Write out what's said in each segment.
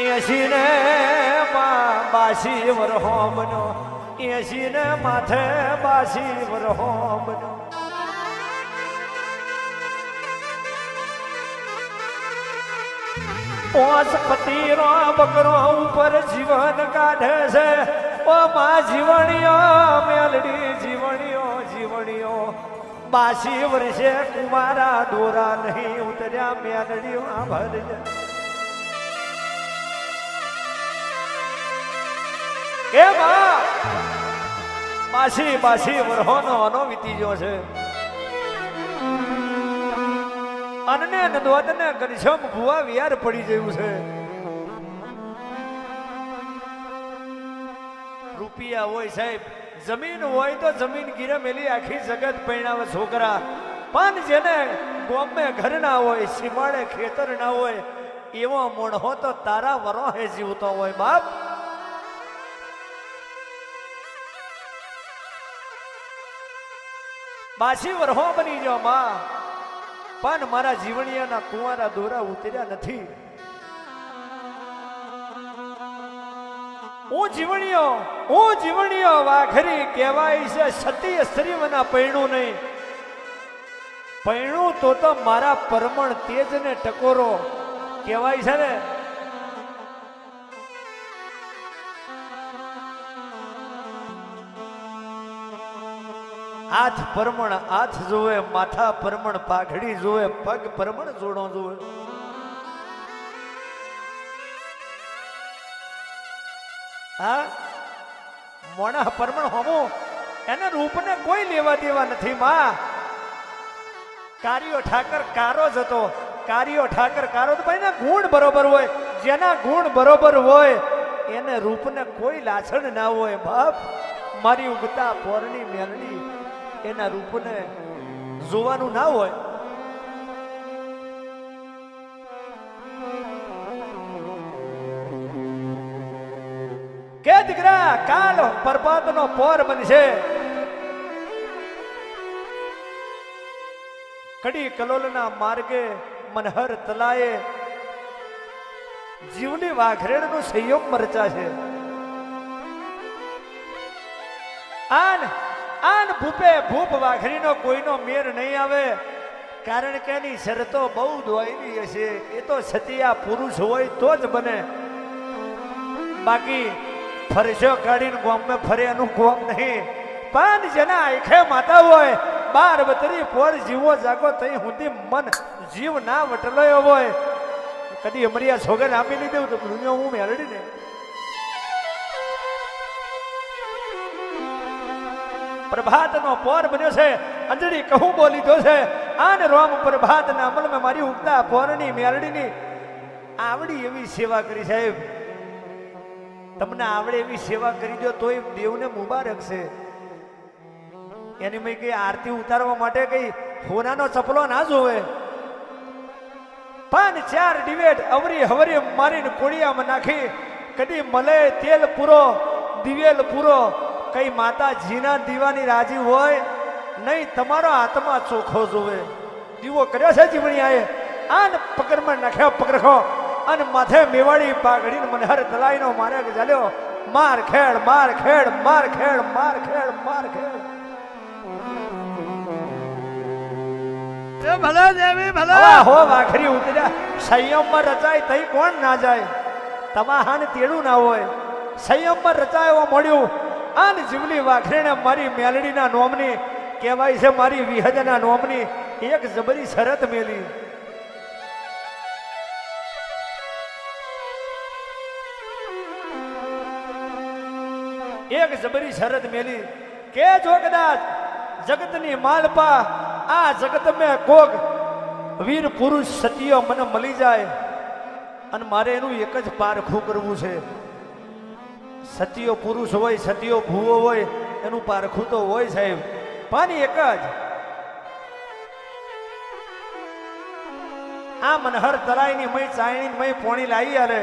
એસી ને બાસી વરહો બનો, એસી ને માથે બાસી વરહો બનો. પતિનો બકરો ઉપર જીવન કાઢે છે. ઓ માં જીવણીઓ મેલડી જીવણીઓ જીવણીઓ બાસી વર્ષે કુમારા દોરા નહીં ઉતર્યા મેલડીઓ ભરજે. કે બાસી બાસી વરહોનો અનો વીતી ગયો છે. અનને નદવતને ઘનશ્યામ ભુવા વિયાર પડી ગયું છે. રૂપિયા હોય સાહેબ, જમીન હોય તો જમીન ગીરે મેલી આખી જગત પૈણાવે છોકરા. પણ જેને ગોમે ઘર ના હોય, સીમાડે ખેતર ના હોય, એવો મોણહો તો તારા વરોહે જીવતો હોય. બાપ બાસી વરહો બની ગયો માં, પણ મારા જીવણીયાના કુંવારા દોરા ઉતર્યા નથી. હું જીવણીયો વાઘરી કહેવાય છે. સતી સ્ત્રી મના પૈણું નહીં, પૈણું તો મારા પરમણ તેજ ને ટકોરો કહેવાય છે ને. હાથ પરમણ હાથ જોવે, માથા પરમણ પાઘડી જોવે, પગ પરમણ જોડો જોવે. હા, મોણા પરમણ હોમું એના રૂપને કોઈ લેવા દેવા નથી માં. કાર્યો ઠાકર કારો જ હતો. કાર્યો ઠાકર કારો તો ભાઈ ના ગુણ બરોબર હોય. જેના ગુણ બરોબર હોય એને રૂપને કોઈ લાછણ ના હોય. બાપ મારી ઉગતા પોરની મેલડી એના રૂપને જોવાનું ના હોય. કે દીકરા કાલ પરબતનો પોર બનશે. કડી કલોલના માર્ગે મનહર તલાએ જીવની વાઘરેણનો સંયોગ મરચા છે. આન ભૂપે ભૂપ વાઘરીનો કોઈનો મેર નહીં આવે. કારણ કે એની શરતો બહુ દોયલી હશે. એ તો સતિયા પુરુષ હોય તો જ બને. બાકી ફરશો કાઢીને ગોમમાં ફરે એનું ગોમ નહીં. પણ જેના આંખે માતા હોય, 12 પોર જીવો જાગો તઈ સુધી મન જીવ ના વટલાયો હોય. કદી અમરિયા સોગન આપી લીધું તો દુનિયા હું મેળડી ને. પ્રભાતનો પોર બન્યો છે. અંજળી કહું બોલી દો છે. આન રોમ પ્રભાતના અમલમાં મારી ઉગતા પોરની મેલડીની આવડી એવી સેવા કરી સાહેબ. તમને આવડે એવી સેવા કરી દો તોય દેવને મુબારક છે. એની મેં કઈ આરતી ઉતારવા માટે કઈ હોનાનો ચપલો ના જોવે. પણ 4 ડિવેટ અવરી હવરી મારીને કોડિયામાં નાખી. કદી મલે તેલ પૂરો દિવેલ પૂરો. કઈ માતા જીના દીવાની રાજી હોય નહીં. તમારો આત્મા ચોખ્ખો જોવે. દીવો કર્યો છે જીવણીયાએ. આન પકડમાં નાખ્યો પકડખો અને માથે મેવાડી પાઘડીને મનહર તલાઈનો મારે ચાલ્યો. માર ખેડ માર ખેડ માર ખેડ માર ખેડ માર ખેડ. ભલા દેવી ભલા હો વાઘરી ઉતર્યા. સંયમમાં રચાય તઈ કોણ ના જાય. તમાહાન તેડું ના હોય. સંયમમાં રચાયો મળ્યું. આન જીવલી વાઘરીને મારી મેલડીના નોમની કહેવાય છે. મારી વિહદના નોમની એક જબરી શરત મેલી. એક જબરી શરત મેલી કે જો કદાચ જગતની માલપા આ જગત મેં કોક વીર પુરુષ સતીઓ મને મળી જાય અને મારે એનું એક જ પારખું કરવું છે. સતીઓ પુરુષ હોય, સતીઓ ભૂવો હોય, એનું પારખું તો હોય સાહેબ. પણ એક જ આ મનહર તરાઈની મય ચાયણી મય પોણી લાવી આલે.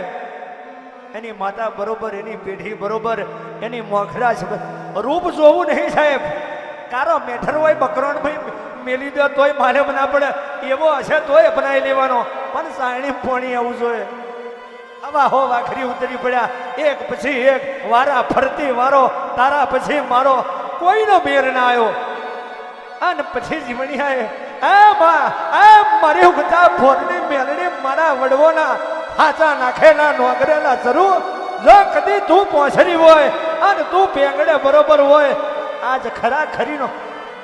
એની માતા બરોબર, એની પેઢી બરોબર, એની મોખરા રૂપ જોવું નહીં સાહેબ. કારો મેઠર હોય બકરોન ભાઈ મેલી દો તોય મારે ના પડે એવો હશે તોય બનાવી લેવાનો પણ સાયણી પોણી આવવું જોઈએ આવા હો વાખરી ઉતરી પડ્યા એક પછી એક વારા ફરતી વારો તારા પછી મારો કોઈનો મેર ના આવ્યો અને પછી જીવણીયાએ મારી ઉગતા ફોરની મેલડી મારા વડવોના હાચા નાખેલા નોગરેલા જરૂર જો કદી તું પહોંચરી હોય અને તું પેંગડે બરોબર હોય આજ ખરા ખરીનો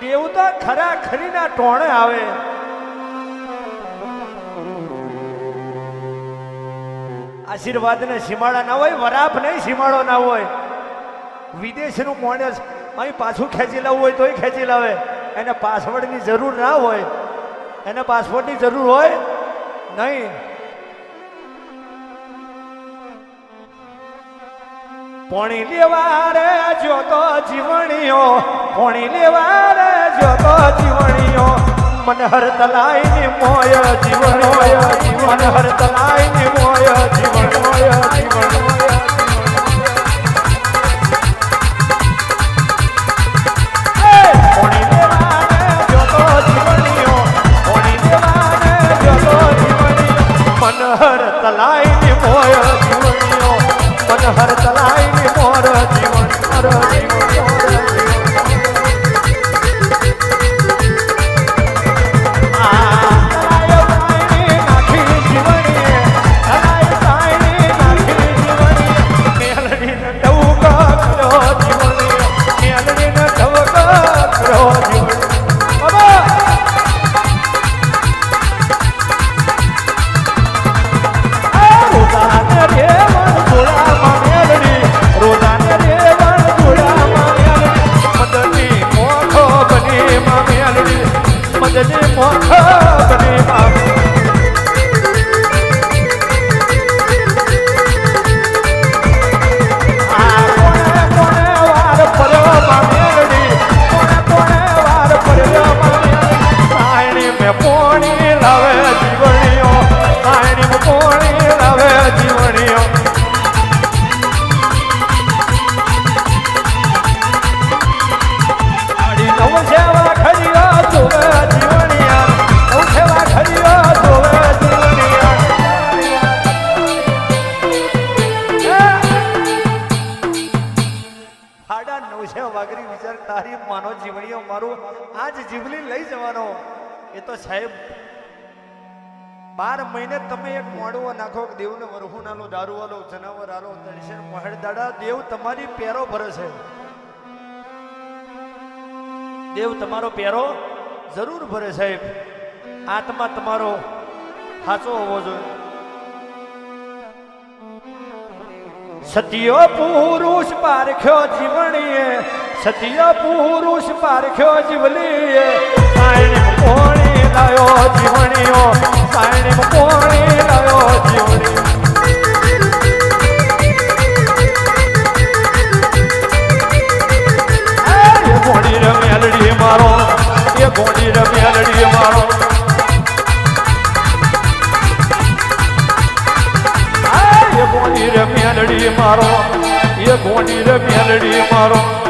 દેવ તો ખરા ખરીના ટોણે આવે આશીર્વાદ ને સીમાડા ના હોય વરાપ નહીં સીમાડો ના હોય વિદેશનું મોણસ અહીં પાછું ખેંચી લાવવું હોય તોય ખેંચી લાવે એને પાસવર્ડની જરૂર ના હોય એને પાસપોર્ટની જરૂર હોય નહીં પોણી લેવા રે જોતો જીવણીઓ પોણી લેવા રે જોતો જીવણીઓ મનહર તલાઈની મોય જીવણીઓ મનહર તલાઈની મોય જીવણીઓ જીવણીઓ પોણી લેવા રે જોતો જીવણીઓ પોણી લેવા રે જોતો જીવણીઓ મનહર તલાઈની મોય જીવણીઓ મનહર તલાઈની મોર જીવન મોર જીવન તારી માનો જીવણીઓ મારું આજ જીવલી લઈ જવાનો એ તો સાહેબ 12 મહિને તમે એક મોડવો નાખો દેવને વરહુ નાલો દારૂ વાલો જનાવર આલો દર્શન મહેડ દાડા દેવ તમારી પેરો ભરે છે દેવ તમારો પેરો જરૂર ભરે સાહેબ આત્મા તમારો સાચો હોવો જોઈએ સત્ય પુરુષ પારખ્યો જીવણીએ સત્ય પુરુષ પારખ્યો જીવલીએ સાયણી કોણી લાયો જીવણીઓ સાયણી કોણી લાયો જીવણીઓ એ ગોડી રે મેલડી મારો એ ગોડી રે મેલડી મારો એ ગોડી રે મેલડી મારો એ ગોડી રે મેલડી મારો